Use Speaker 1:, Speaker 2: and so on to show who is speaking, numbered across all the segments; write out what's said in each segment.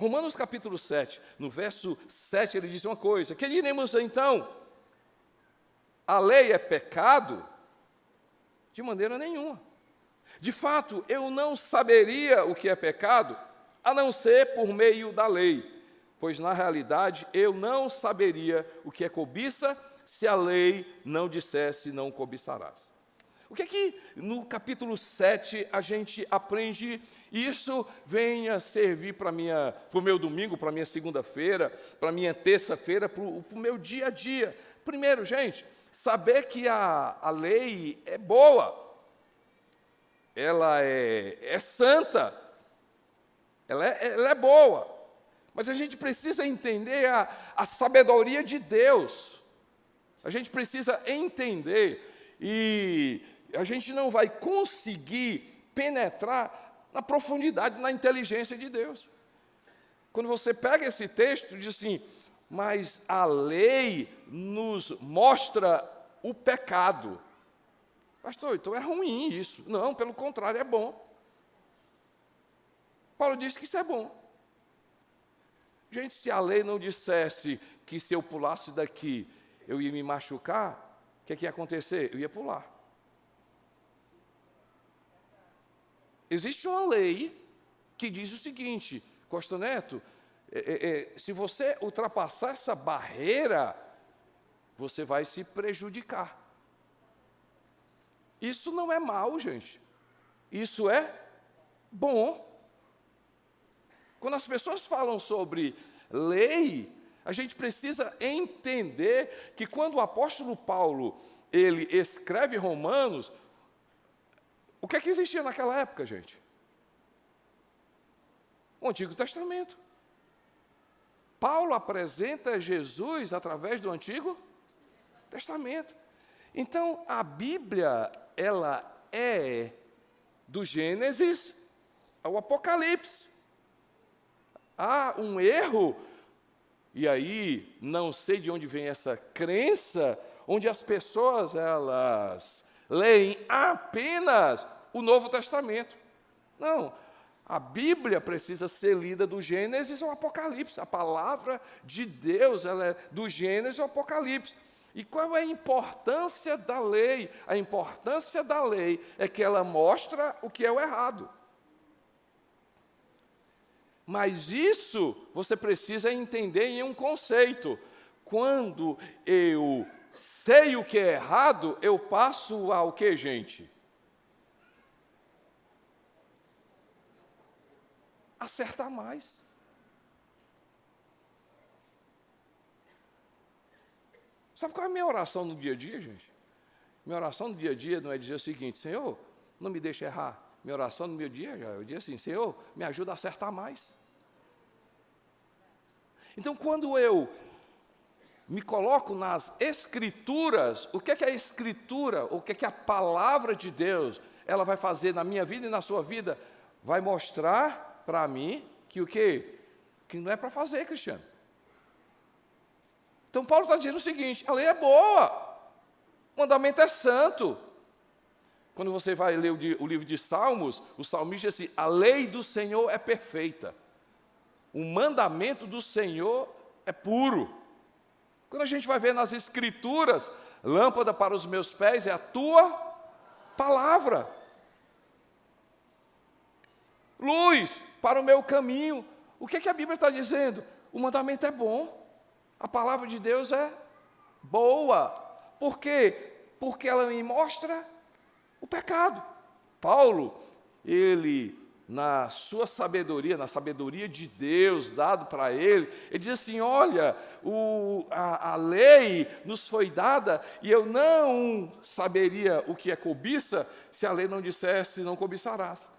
Speaker 1: Romanos capítulo 7, no verso 7, ele diz uma coisa: que diremos então? A lei é pecado? De maneira nenhuma. De fato, eu não saberia o que é pecado, a não ser por meio da lei, pois na realidade eu não saberia o que é cobiça se a lei não dissesse não cobiçarás. O que é que no capítulo 7 a gente aprende? Isso venha servir para o meu domingo, para a minha segunda-feira, para a minha terça-feira, para o meu dia a dia. Primeiro, gente, saber que a lei é boa, ela é santa, ela é boa, mas a gente precisa entender a sabedoria de Deus, a gente precisa entender, e a gente não vai conseguir penetrar na profundidade, na inteligência de Deus. Quando você pega esse texto, diz assim: mas a lei nos mostra o pecado. Pastor, então é ruim isso. Não, pelo contrário, é bom. Paulo disse que isso é bom. Gente, se a lei não dissesse que se eu pulasse daqui eu ia me machucar, o que ia acontecer? Eu ia pular. Existe uma lei que diz o seguinte: Costa Neto, se você ultrapassar essa barreira, você vai se prejudicar. Isso não é mal, gente. Isso é bom. Quando as pessoas falam sobre lei, a gente precisa entender que quando o apóstolo Paulo, ele escreve Romanos, o que é que existia naquela época, gente? O Antigo Testamento. Paulo apresenta Jesus através do Antigo Testamento. Então, a Bíblia, ela é do Gênesis ao Apocalipse. Há um erro, e aí não sei de onde vem essa crença, onde as pessoas, elas leem apenas o Novo Testamento. Não, a Bíblia precisa ser lida do Gênesis ao Apocalipse. A palavra de Deus, ela é do Gênesis ao Apocalipse. E qual é a importância da lei? A importância da lei é que ela mostra o que é o errado. Mas isso você precisa entender em um conceito. Quando eu sei o que é errado, eu passo ao que, gente? Acertar mais. Sabe qual é a minha oração no dia a dia, gente? Minha oração no dia a dia não é dizer o seguinte: Senhor, não me deixe errar. Minha oração no meu dia, eu digo assim: Senhor, me ajuda a acertar mais. Então, quando eu me coloco nas Escrituras, o que é a Escritura, o que é a palavra de Deus, ela vai fazer na minha vida e na sua vida? Vai mostrar para mim que o quê? Que não é para fazer, Cristiano. Então, Paulo está dizendo o seguinte: a lei é boa, o mandamento é santo. Quando você vai ler o livro de Salmos, o salmista diz assim: a lei do Senhor é perfeita, o mandamento do Senhor é puro. Quando a gente vai ver nas Escrituras, lâmpada para os meus pés é a tua palavra, luz para o meu caminho. O que a Bíblia está dizendo? O mandamento é bom, a palavra de Deus é boa. Por quê? Porque ela me mostra o pecado. Paulo, ele, na sua sabedoria, na sabedoria de Deus dado para ele diz assim: olha, a lei nos foi dada e eu não saberia o que é cobiça se a lei não dissesse não cobiçarás.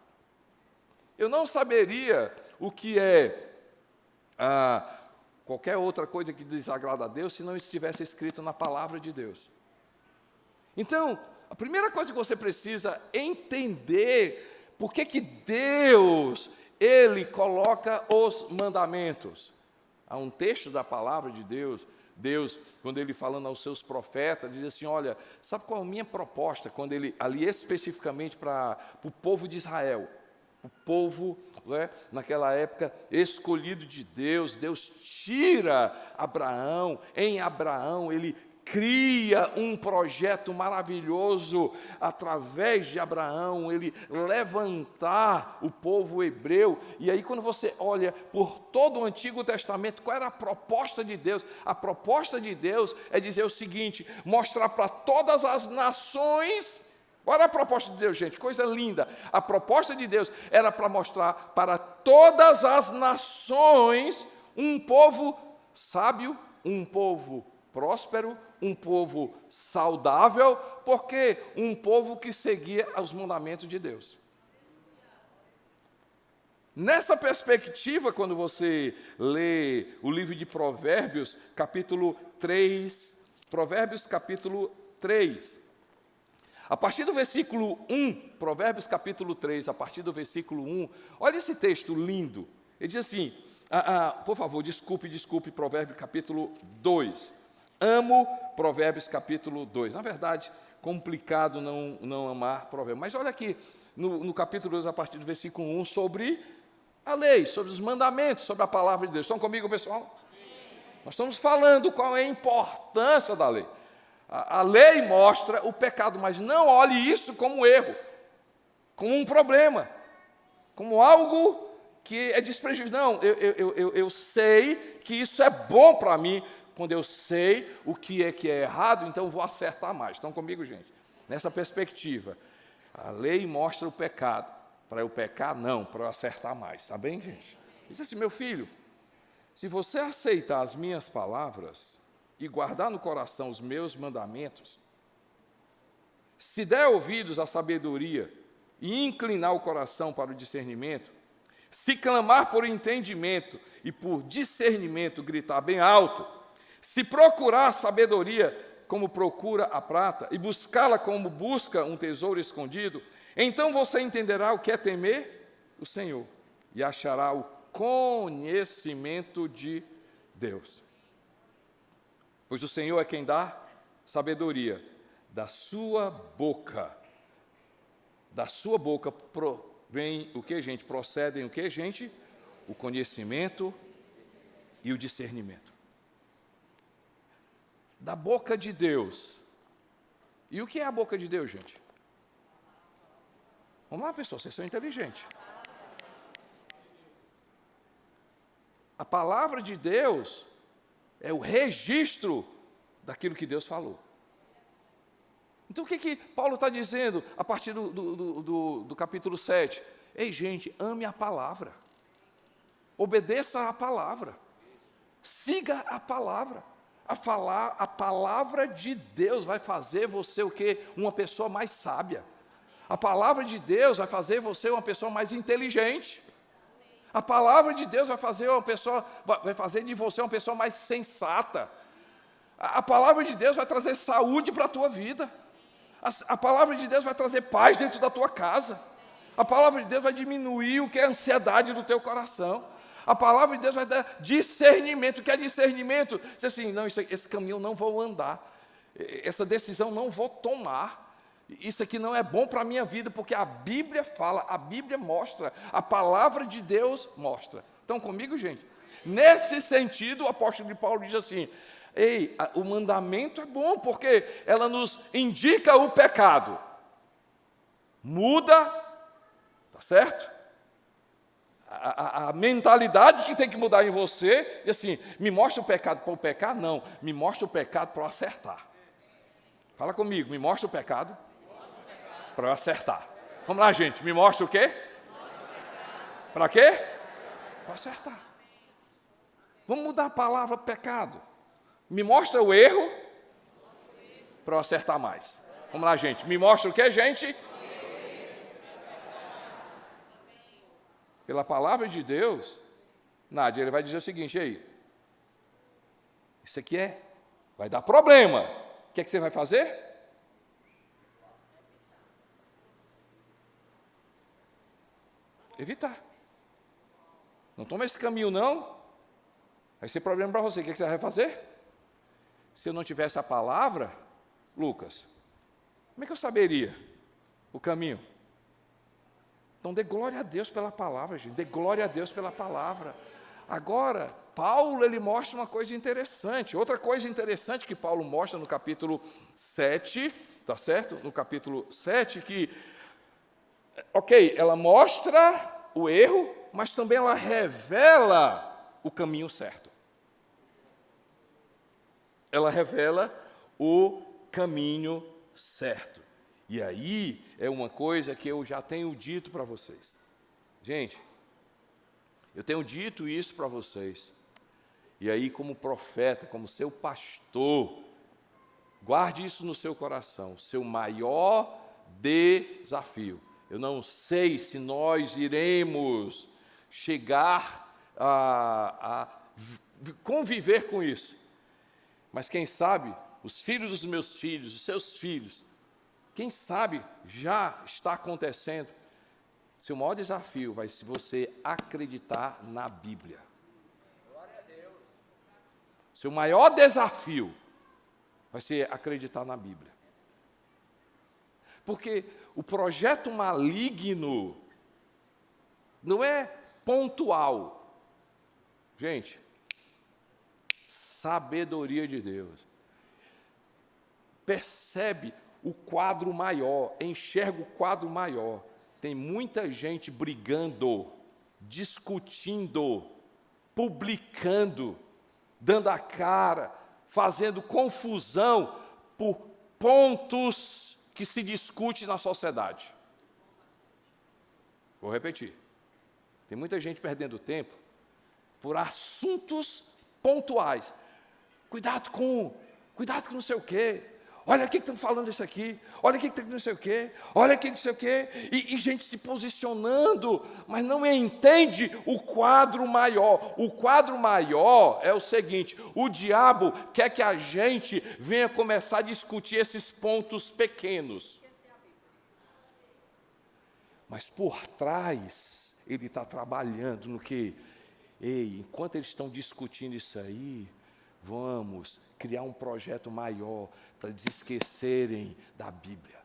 Speaker 1: Eu não saberia o que é qualquer outra coisa que desagrada a Deus se não estivesse escrito na palavra de Deus. Então, a primeira coisa que você precisa entender, por que Deus, Ele coloca os mandamentos. Há um texto da palavra de Deus, quando Ele falando aos seus profetas, diz assim: olha, sabe qual é a minha proposta? Quando Ele, ali especificamente para o povo de Israel, o povo, né, naquela época, escolhido de Deus. Deus tira Abraão, em Abraão ele cria um projeto maravilhoso, através de Abraão, ele levantar o povo hebreu. E aí quando você olha por todo o Antigo Testamento, qual era a proposta de Deus? A proposta de Deus é dizer o seguinte: mostrar para todas as nações. Olha a proposta de Deus, gente, coisa linda. A proposta de Deus era para mostrar para todas as nações um povo sábio, um povo próspero, um povo saudável, porque um povo que seguia os mandamentos de Deus. Nessa perspectiva, quando você lê o livro de Provérbios, capítulo 3, Provérbios capítulo 3, a partir do versículo 1, Provérbios capítulo 3, a partir do versículo 1, olha esse texto lindo. Ele diz assim, por favor, desculpe, Provérbios capítulo 2. Amo Provérbios capítulo 2. Na verdade, complicado não amar Provérbios. Mas olha aqui, no capítulo 2, a partir do versículo 1, sobre a lei, sobre os mandamentos, sobre a palavra de Deus. Estão comigo, pessoal? Sim. Nós estamos falando qual é a importância da lei. A lei mostra o pecado, mas não olhe isso como erro, como um problema, como algo que é desprezível. Não, eu sei que isso é bom para mim. Quando eu sei o que é errado, então eu vou acertar mais. Estão comigo, gente? Nessa perspectiva, a lei mostra o pecado. Para eu pecar, não, para eu acertar mais. Está bem, gente? Diz assim, meu filho, se você aceitar as minhas palavras e guardar no coração os meus mandamentos, se der ouvidos à sabedoria e inclinar o coração para o discernimento, se clamar por entendimento e por discernimento gritar bem alto, se procurar a sabedoria como procura a prata e buscá-la como busca um tesouro escondido, então você entenderá o que é temer o Senhor e achará o conhecimento de Deus. Pois o Senhor é quem dá sabedoria. Da sua boca provém o que, gente? Procedem o que, gente? O conhecimento e o discernimento. Da boca de Deus. E o que é a boca de Deus, gente? Vamos lá, pessoal, vocês são inteligentes. A palavra de Deus é o registro daquilo que Deus falou. Então, o que Paulo está dizendo a partir do capítulo 7? Ei, gente, ame a palavra. Obedeça a palavra. Siga a palavra. A palavra de Deus vai fazer você o quê? Uma pessoa mais sábia. A palavra de Deus vai fazer você uma pessoa mais inteligente. A palavra de Deus vai fazer de você uma pessoa mais sensata. A palavra de Deus vai trazer saúde para a tua vida. A palavra de Deus vai trazer paz dentro da tua casa. A palavra de Deus vai diminuir o que é a ansiedade do teu coração. A palavra de Deus vai dar discernimento. O que é discernimento? Diz assim, não, esse caminho eu não vou andar. Essa decisão não vou tomar. Isso aqui não é bom para a minha vida, porque a Bíblia fala, a Bíblia mostra, a palavra de Deus mostra. Estão comigo, gente? Nesse sentido, o apóstolo de Paulo diz assim, ei, o mandamento é bom, porque ela nos indica o pecado. Muda, tá certo? A mentalidade que tem que mudar em você, e assim, me mostra o pecado para eu pecar? Não, me mostra o pecado para eu acertar. Fala comigo, me mostra o pecado para eu acertar. Vamos lá, gente, me mostra o quê? Para quê? Para acertar. Vamos mudar a palavra pecado. Me mostra o erro para eu acertar mais. Vamos lá, gente, me mostra o quê, gente? Pela palavra de Deus, Nádia, ele vai dizer o seguinte, aí, isso aqui vai dar problema. O que é que você vai fazer? Evitar. Não toma esse caminho, não. Vai ser problema para você. O que é que você vai fazer? Se eu não tivesse a palavra, Lucas, como é que eu saberia o caminho? Então, dê glória a Deus pela palavra, gente. Dê glória a Deus pela palavra. Agora, Paulo, ele mostra uma coisa interessante. Outra coisa interessante que Paulo mostra no capítulo 7, tá certo? No capítulo 7, que, ok, ela mostra o erro, mas também ela revela o caminho certo. Ela revela o caminho certo. E aí é uma coisa que eu já tenho dito para vocês. Gente, eu tenho dito isso para vocês. E aí, como profeta, como seu pastor, guarde isso no seu coração. Seu maior desafio. Eu não sei se nós iremos chegar a conviver com isso. Mas quem sabe, os filhos dos meus filhos, os seus filhos, quem sabe já está acontecendo. Seu maior desafio vai ser você acreditar na Bíblia. Glória a Deus. Seu maior desafio vai ser acreditar na Bíblia. Porque o projeto maligno não é pontual. Gente, sabedoria de Deus. Percebe o quadro maior, enxerga o quadro maior. Tem muita gente brigando, discutindo, publicando, dando a cara, fazendo confusão por pontos que se discute na sociedade. Vou repetir. Tem muita gente perdendo tempo por assuntos pontuais. Cuidado com não sei o quê. Olha o que estão falando isso aqui, olha o que não sei o quê, olha o que não sei o quê, e gente se posicionando, mas não entende o quadro maior. O quadro maior é o seguinte: o diabo quer que a gente venha começar a discutir esses pontos pequenos. Mas por trás, ele está trabalhando no que? Ei, enquanto eles estão discutindo isso aí, vamos criar um projeto maior para eles esquecerem da Bíblia.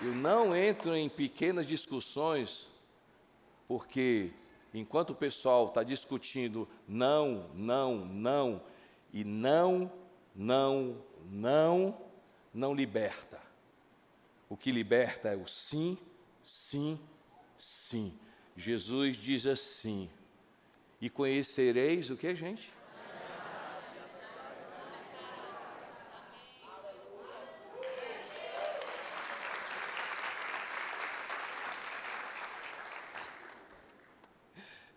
Speaker 1: Eu não entro em pequenas discussões, porque enquanto o pessoal está discutindo não, e não liberta. O que liberta é o sim, sim, sim. Jesus diz assim: e conhecereis o que, gente?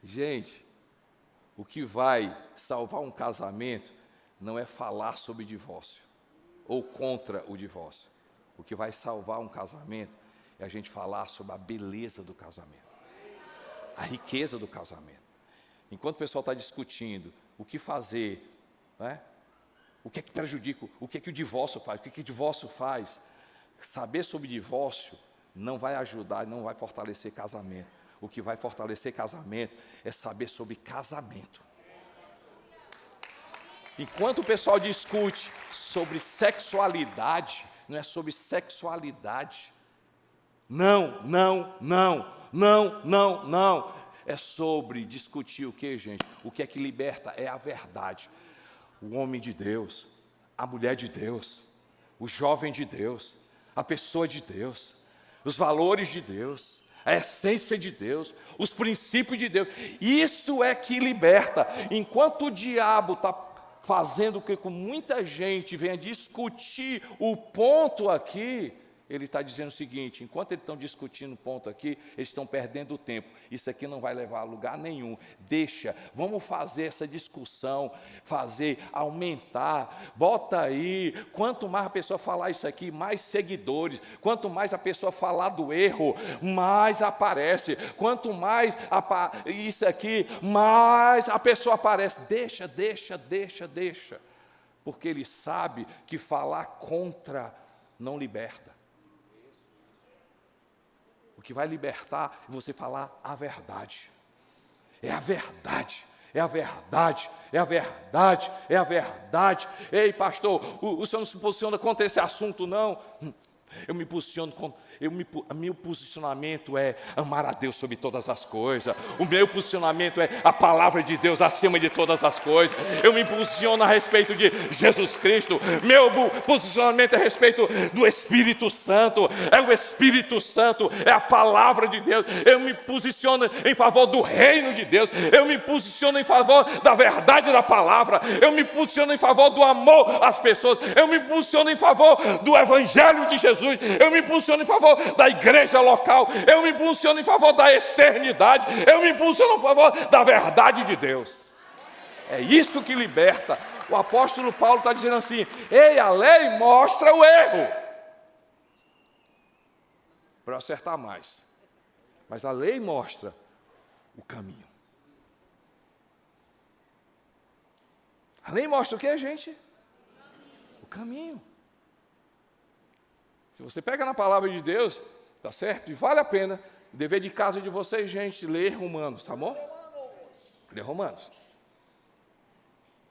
Speaker 1: Gente, o que vai salvar um casamento não é falar sobre divórcio ou contra o divórcio. O que vai salvar um casamento é a gente falar sobre a beleza do casamento, a riqueza do casamento. Enquanto o pessoal está discutindo o que fazer, né? O que é que prejudica, o que é que o divórcio faz, o que é que o divórcio faz, saber sobre divórcio não vai ajudar, não vai fortalecer casamento. O que vai fortalecer casamento é saber sobre casamento. Enquanto o pessoal discute sobre sexualidade, não é sobre sexualidade. Não. É sobre discutir o que, gente? O que é que liberta é a verdade. O homem de Deus, a mulher de Deus, o jovem de Deus, a pessoa de Deus, os valores de Deus, a essência de Deus, os princípios de Deus. Isso é que liberta. Enquanto o diabo está fazendo com que muita gente venha discutir o ponto aqui, ele está dizendo o seguinte: enquanto eles estão discutindo o ponto aqui, eles estão perdendo o tempo. Isso aqui não vai levar a lugar nenhum. Deixa, vamos fazer essa discussão, aumentar. Bota aí, quanto mais a pessoa falar isso aqui, mais seguidores. Quanto mais a pessoa falar do erro, mais aparece. Quanto mais isso aqui, mais a pessoa aparece. Deixa. Porque ele sabe que falar contra não liberta. O que vai libertar é você falar a verdade. É a verdade. É a verdade, é a verdade, é a verdade. Ei, pastor, o senhor não se posiciona contra esse assunto, não. Eu me posiciono, meu posicionamento é amar a Deus sobre todas as coisas. O meu posicionamento é a palavra de Deus acima de todas as coisas. Eu me posiciono a respeito de Jesus Cristo. Meu posicionamento é a respeito do Espírito Santo. É o Espírito Santo, é a palavra de Deus. Eu me posiciono em favor do reino de Deus. Eu me posiciono em favor da verdade da palavra. Eu me posiciono em favor do amor às pessoas. Eu me posiciono em favor do Evangelho de Jesus. Eu me posiciono em favor da igreja local. Eu me posiciono em favor da eternidade. Eu me posiciono em favor da verdade de Deus. É isso que liberta. O apóstolo Paulo está dizendo assim: ei, a lei mostra o erro para eu acertar mais, mas a lei mostra o caminho. A lei mostra o que, gente? O caminho. Se você pega na palavra de Deus, tá certo? E vale a pena, o dever de casa de vocês, gente, ler Romanos, tá bom? Ler Romanos.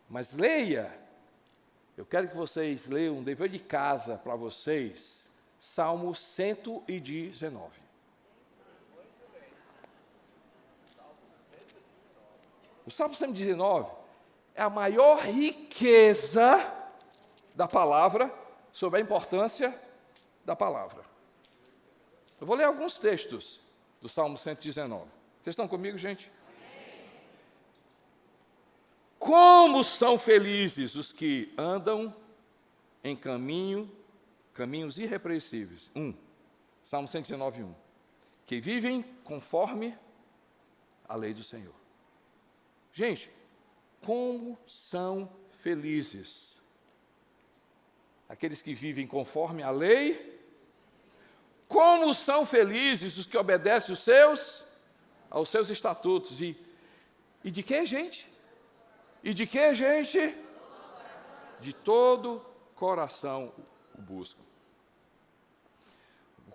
Speaker 1: Mas leia, eu quero que vocês leiam um dever de casa para vocês, Salmo 119. O Salmo 119 é a maior riqueza da palavra sobre a importância da palavra. Eu vou ler alguns textos do Salmo 119. Vocês estão comigo, gente? Como são felizes os que andam em caminhos irrepreensíveis. Salmo 119, 1. Que vivem conforme a lei do Senhor. Gente, como são felizes aqueles que vivem conforme a lei. Como são felizes os que obedecem aos seus estatutos. E de que, gente? E de que, gente? De todo coração o buscam.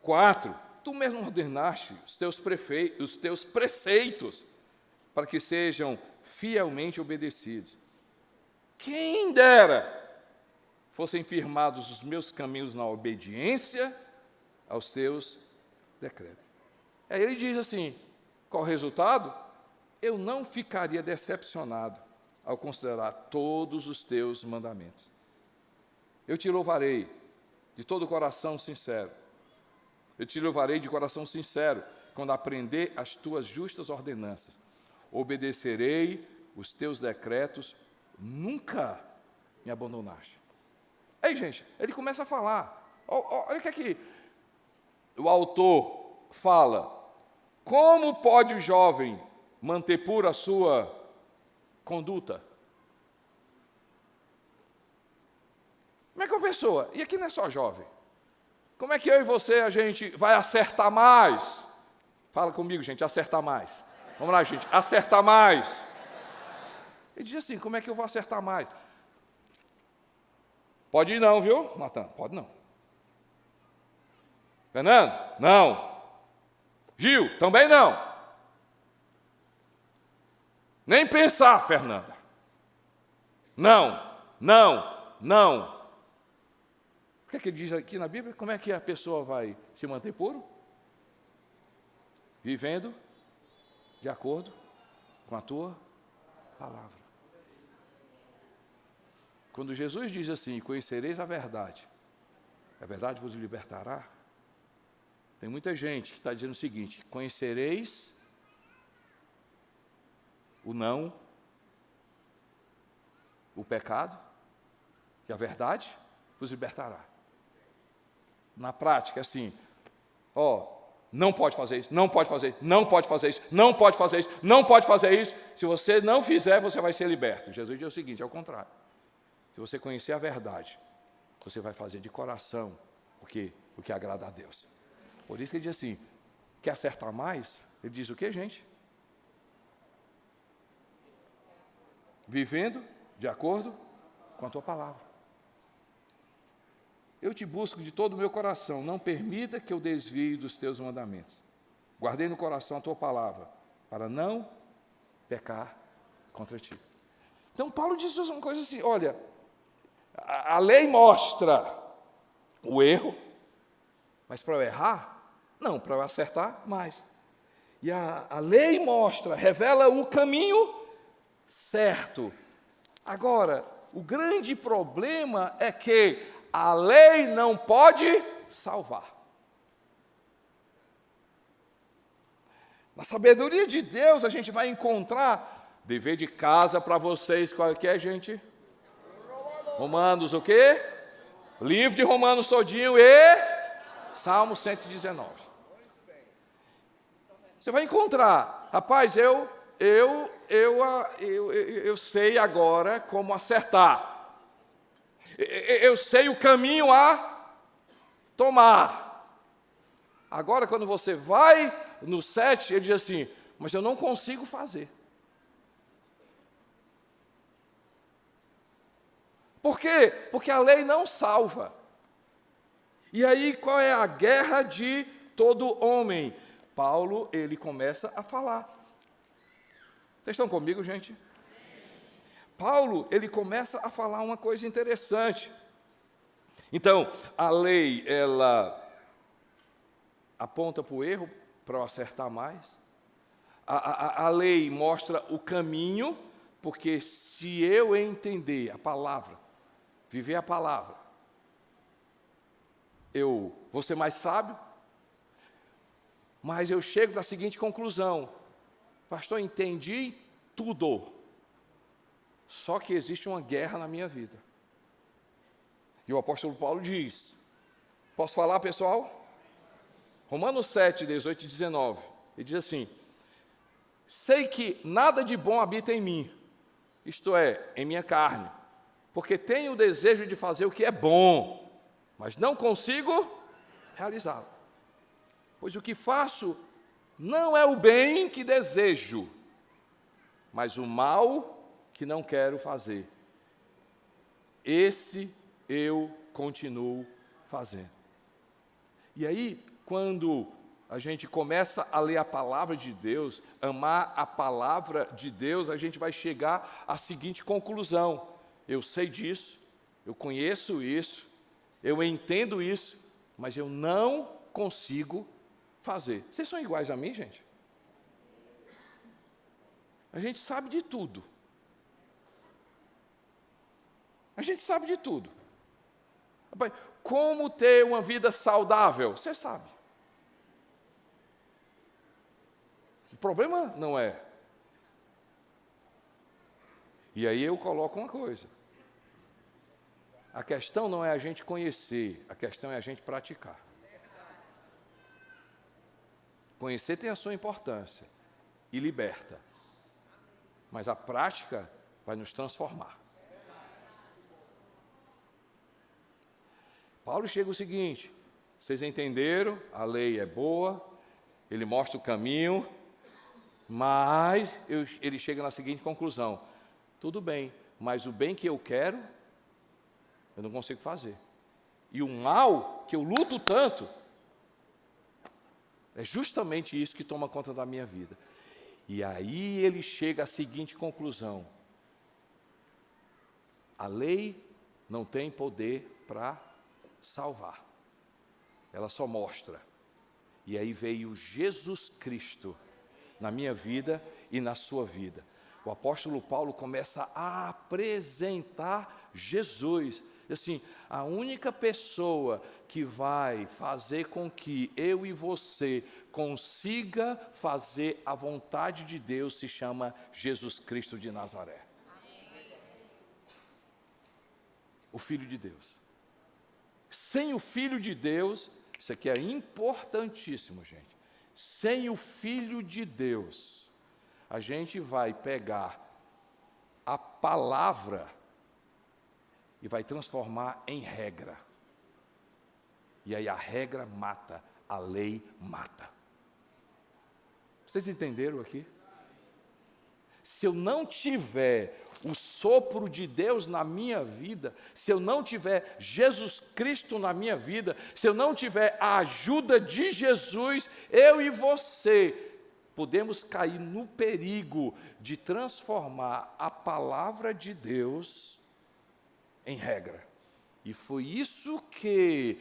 Speaker 1: 4. Tu mesmo ordenaste os teus preceitos para que sejam fielmente obedecidos. Quem dera fossem firmados os meus caminhos na obediência aos teus decretos. Aí ele diz assim, qual o resultado? Eu não ficaria decepcionado ao considerar todos os teus mandamentos. Eu te louvarei de todo o coração sincero. Eu te louvarei de coração sincero quando aprender as tuas justas ordenanças. Obedecerei os teus decretos, nunca me abandonaste. Aí, gente, ele começa a falar. Olha o que aqui o autor fala. Como pode o jovem manter pura a sua conduta? Como é que uma pessoa, e aqui não é só jovem, como é que eu e você, a gente vai acertar mais? Fala comigo, gente, acertar mais. Vamos lá, gente, acertar mais. Ele diz assim, como é que eu vou acertar mais? Pode ir não, viu, Natan? Pode não. Fernando? Não. Gil? Também não. Nem pensar, Fernanda. Não, não, não. O que é que ele diz aqui na Bíblia? Como é que a pessoa vai se manter puro? Vivendo de acordo com a tua palavra. Quando Jesus diz assim, conhecereis a verdade vos libertará. Tem muita gente que está dizendo o seguinte, conhecereis o não, o pecado, e a verdade vos libertará. Na prática, é assim, não pode fazer isso, não pode fazer isso, não pode fazer isso, não pode fazer isso, não pode fazer isso. Se você não fizer, você vai ser liberto. Jesus diz o seguinte, é o contrário. Se você conhecer a verdade, você vai fazer de coração o que agrada a Deus. Por isso ele diz assim, quer acertar mais? Ele diz o que, gente? Vivendo de acordo com a tua palavra. Eu te busco de todo o meu coração, não permita que eu desvie dos teus mandamentos. Guardei no coração a tua palavra, para não pecar contra ti. Então, Paulo diz uma coisa assim, olha, a lei mostra o erro, mas para eu errar? Não, para eu acertar, mais. E a lei mostra, revela o caminho certo. Agora, o grande problema é que a lei não pode salvar. Na sabedoria de Deus, a gente vai encontrar dever de casa para vocês, qual que é, gente? Romanos o quê? Livro de Romanos todinho e Salmo 119. Você vai encontrar, rapaz, eu sei agora como acertar. Eu sei o caminho a tomar. Agora, quando você vai no 7, ele diz assim, mas eu não consigo fazer. Por quê? Porque a lei não salva. E aí, qual é a guerra de todo homem? Paulo, ele começa a falar. Vocês estão comigo, gente? Paulo, ele começa a falar uma coisa interessante. Então, a lei, ela aponta para o erro, para eu acertar mais. A lei mostra o caminho, porque se eu entender a palavra, viver a palavra, eu vou ser mais sábio, mas eu chego na seguinte conclusão, pastor, entendi tudo, só que existe uma guerra na minha vida. E o apóstolo Paulo diz, posso falar, pessoal? Romanos 7, 18 e 19, ele diz assim, sei que nada de bom habita em mim, isto é, em minha carne, porque tenho o desejo de fazer o que é bom, mas não consigo realizá-lo. Pois o que faço não é o bem que desejo, mas o mal que não quero fazer. Esse eu continuo fazendo. E aí, quando a gente começa a ler a palavra de Deus, amar a palavra de Deus, a gente vai chegar à seguinte conclusão: eu sei disso, eu conheço isso, eu entendo isso, mas eu não consigo fazer. Vocês são iguais a mim, gente? A gente sabe de tudo. A gente sabe de tudo. Rapaz, como ter uma vida saudável? Você sabe. O problema não é. E aí eu coloco uma coisa. A questão não é a gente conhecer, a questão é a gente praticar. Conhecer tem a sua importância e liberta. Mas a prática vai nos transformar. Paulo chega o seguinte, vocês entenderam, a lei é boa, ele mostra o caminho, mas ele chega na seguinte conclusão, tudo bem, mas o bem que eu quero, eu não consigo fazer. E o mal que eu luto tanto, é justamente isso que toma conta da minha vida. E aí ele chega à seguinte conclusão, a lei não tem poder para salvar, ela só mostra. E aí veio Jesus Cristo na minha vida e na sua vida. O apóstolo Paulo começa a apresentar Jesus, assim, a única pessoa que vai fazer com que eu e você consiga fazer a vontade de Deus se chama Jesus Cristo de Nazaré. O Filho de Deus. Sem o Filho de Deus, isso aqui é importantíssimo, gente. Sem o Filho de Deus, a gente vai pegar a palavra e vai transformar em regra. E aí a regra mata, a lei mata. Vocês entenderam aqui? Se eu não tiver o sopro de Deus na minha vida, se eu não tiver Jesus Cristo na minha vida, se eu não tiver a ajuda de Jesus, eu e você podemos cair no perigo de transformar a palavra de Deus em regra. E foi isso que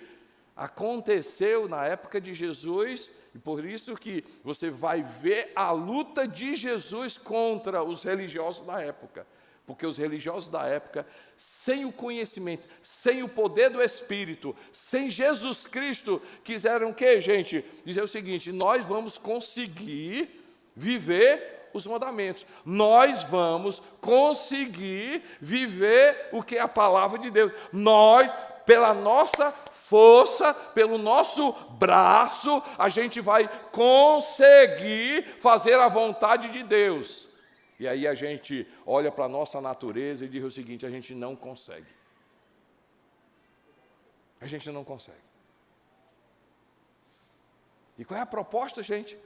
Speaker 1: aconteceu na época de Jesus, e por isso que você vai ver a luta de Jesus contra os religiosos da época. Porque os religiosos da época, sem o conhecimento, sem o poder do Espírito, sem Jesus Cristo, quiseram o quê, gente? Dizer o seguinte: nós vamos conseguir viver os mandamentos. Nós vamos conseguir viver o que é a palavra de Deus. Nós, pela nossa força, pelo nosso braço, a gente vai conseguir fazer a vontade de Deus. E aí a gente olha para a nossa natureza e diz o seguinte: a gente não consegue. A gente não consegue. E qual é a proposta, gente?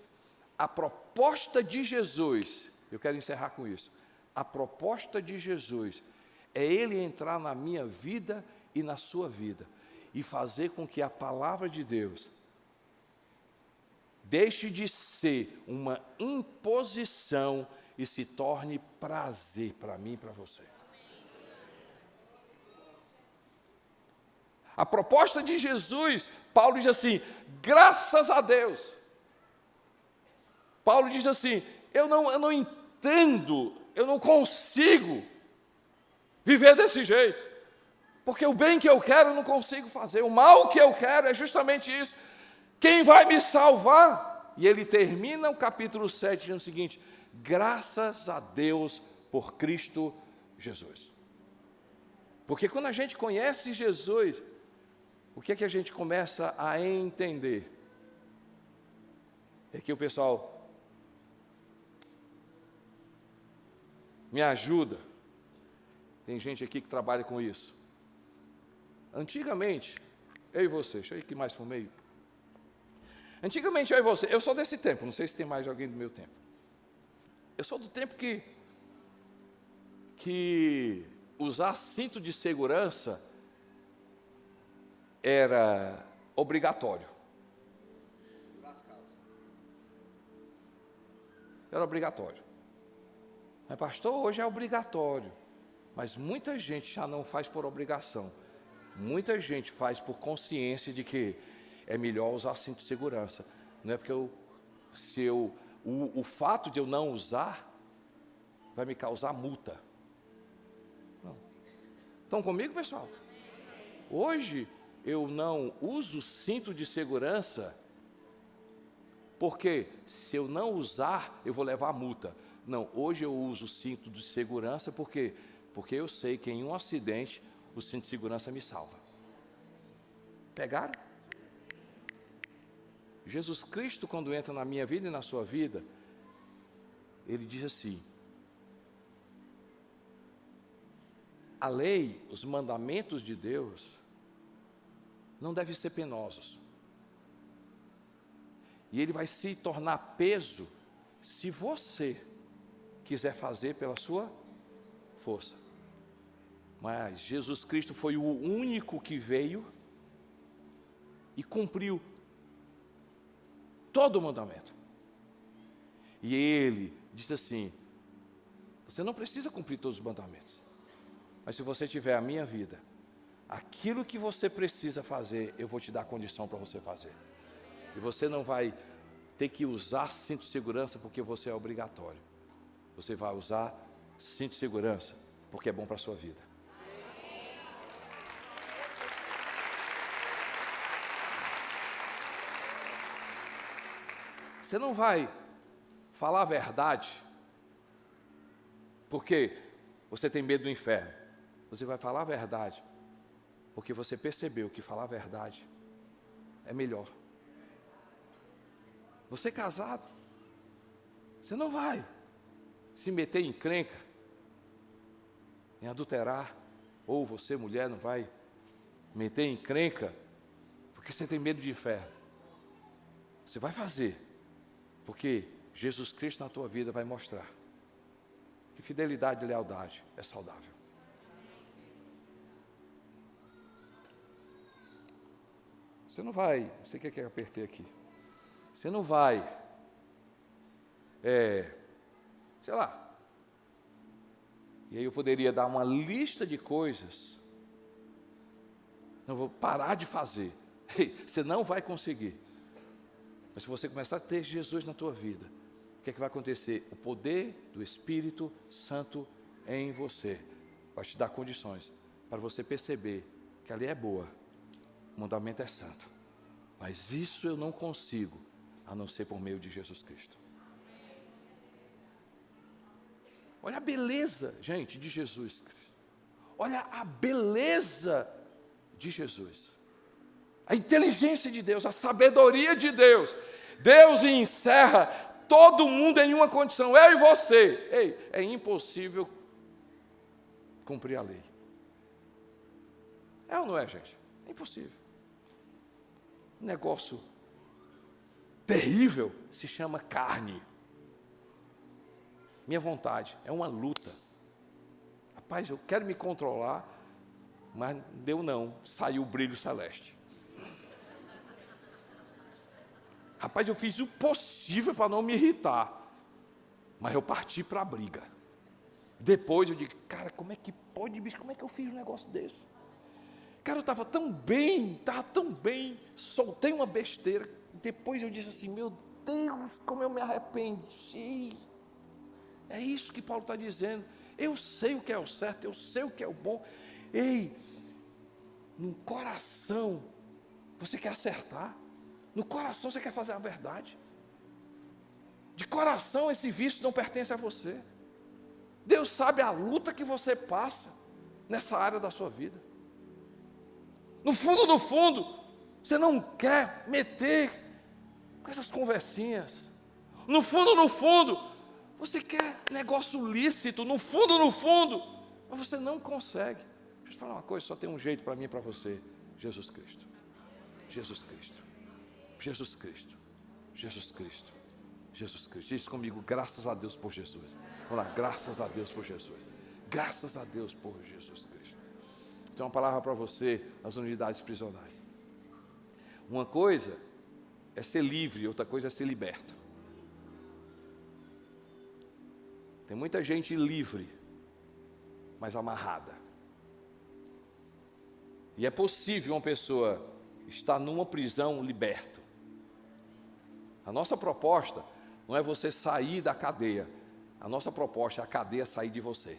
Speaker 1: A proposta de Jesus, eu quero encerrar com isso. A proposta de Jesus é Ele entrar na minha vida e na sua vida e fazer com que a palavra de Deus deixe de ser uma imposição e se torne prazer para mim e para você. A proposta de Jesus, Paulo diz assim: graças a Deus. Paulo diz assim: eu não entendo, eu não consigo viver desse jeito, porque o bem que eu quero eu não consigo fazer, o mal que eu quero é justamente isso. Quem vai me salvar? E ele termina o capítulo 7 dizendo o seguinte: graças a Deus por Cristo Jesus. Porque quando a gente conhece Jesus, o que é que a gente começa a entender? É que o pessoal me ajuda. Tem gente aqui que trabalha com isso. Antigamente, eu e você, deixa eu ir aqui mais para o meio. Antigamente eu e você, eu sou desse tempo, não sei se tem mais alguém do meu tempo. Eu sou do tempo que usar cinto de segurança era obrigatório. Era obrigatório. Mas pastor, hoje é obrigatório. Mas muita gente já não faz por obrigação. Muita gente faz por consciência de que é melhor usar cinto de segurança. Não é porque o fato de eu não usar vai me causar multa. Não. Estão comigo, pessoal? Hoje eu não uso cinto de segurança porque se eu não usar, eu vou levar multa. Não, hoje eu uso cinto de segurança porque eu sei que em um acidente o cinto de segurança me salva. Pegaram? Jesus Cristo, quando entra na minha vida e na sua vida, Ele diz assim: a lei, os mandamentos de Deus, não devem ser penosos. E Ele vai se tornar peso se você quiser fazer pela sua força. Mas Jesus Cristo foi o único que veio e cumpriu todo o mandamento. E Ele disse assim: você não precisa cumprir todos os mandamentos, mas se você tiver a minha vida, aquilo que você precisa fazer, eu vou te dar condição para você fazer. E você não vai ter que usar cinto de segurança porque você é obrigatório. Você vai usar cinto de segurança porque é bom para a sua vida. Você não vai falar a verdade porque você tem medo do inferno. Você vai falar a verdade porque você percebeu que falar a verdade é melhor. Você casado, você não vai se meter em encrenca, em adulterar, ou você, mulher, não vai meter em encrenca porque você tem medo de inferno. Você vai fazer porque Jesus Cristo na tua vida vai mostrar que fidelidade e lealdade é saudável. Você não vai, não sei o que eu apertei aqui. Você não vai sei lá. E aí eu poderia dar uma lista de coisas. Não vou parar de fazer. Você não vai conseguir. Mas se você começar a ter Jesus na tua vida, o que é que vai acontecer? O poder do Espírito Santo em você vai te dar condições para você perceber que ali é boa, o mandamento é santo. Mas isso eu não consigo, a não ser por meio de Jesus Cristo. Olha a beleza, gente, de Jesus Cristo. Olha a beleza de Jesus. A inteligência de Deus, a sabedoria de Deus. Deus encerra todo mundo em uma condição, eu e você. Ei, é impossível cumprir a lei. É ou não é, gente? É impossível. Um negócio terrível se chama carne. Minha vontade é uma luta. Rapaz, eu quero me controlar, mas deu não, saiu o brilho celeste. Rapaz, eu fiz o possível para não me irritar, mas eu parti para a briga. Depois eu digo, cara, como é que pode, bicho, como é que eu fiz um negócio desse? Cara, eu estava tão bem, soltei uma besteira. Depois eu disse assim, meu Deus, como eu me arrependi. É isso que Paulo está dizendo. Eu sei o que é o certo, eu sei o que é o bom. Ei, no coração, você quer acertar. No coração você quer fazer a verdade. De coração esse vício não pertence a você. Deus sabe a luta que você passa nessa área da sua vida. No fundo, você não quer meter com essas conversinhas. No fundo, você quer negócio lícito, no fundo, mas você não consegue. Deixa eu te falar uma coisa, só tem um jeito para mim e para você: Jesus Cristo. Jesus Cristo. Jesus Cristo. Jesus Cristo. Jesus Cristo. Diz comigo, graças a Deus por Jesus. Vamos lá, graças a Deus por Jesus. Graças a Deus por Jesus Cristo. Tem uma palavra para você nas unidades prisionais. Uma coisa é ser livre, outra coisa é ser liberto. Tem muita gente livre, mas amarrada. E é possível uma pessoa estar numa prisão liberto. A nossa proposta não é você sair da cadeia. A nossa proposta é a cadeia sair de você.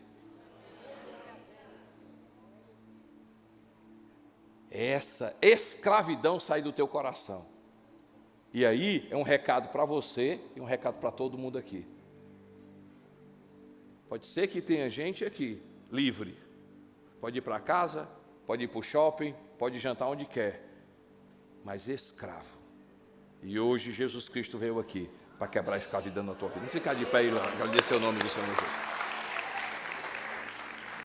Speaker 1: Essa escravidão sair do teu coração. E aí é um recado para você e um recado para todo mundo aqui. Pode ser que tenha gente aqui livre. Pode ir para casa, pode ir para o shopping, pode jantar onde quer. Mas escravo. E hoje Jesus Cristo veio aqui para quebrar a escravidão na tua vida. Vamos ficar de pé e agradecer o nome do Senhor Jesus.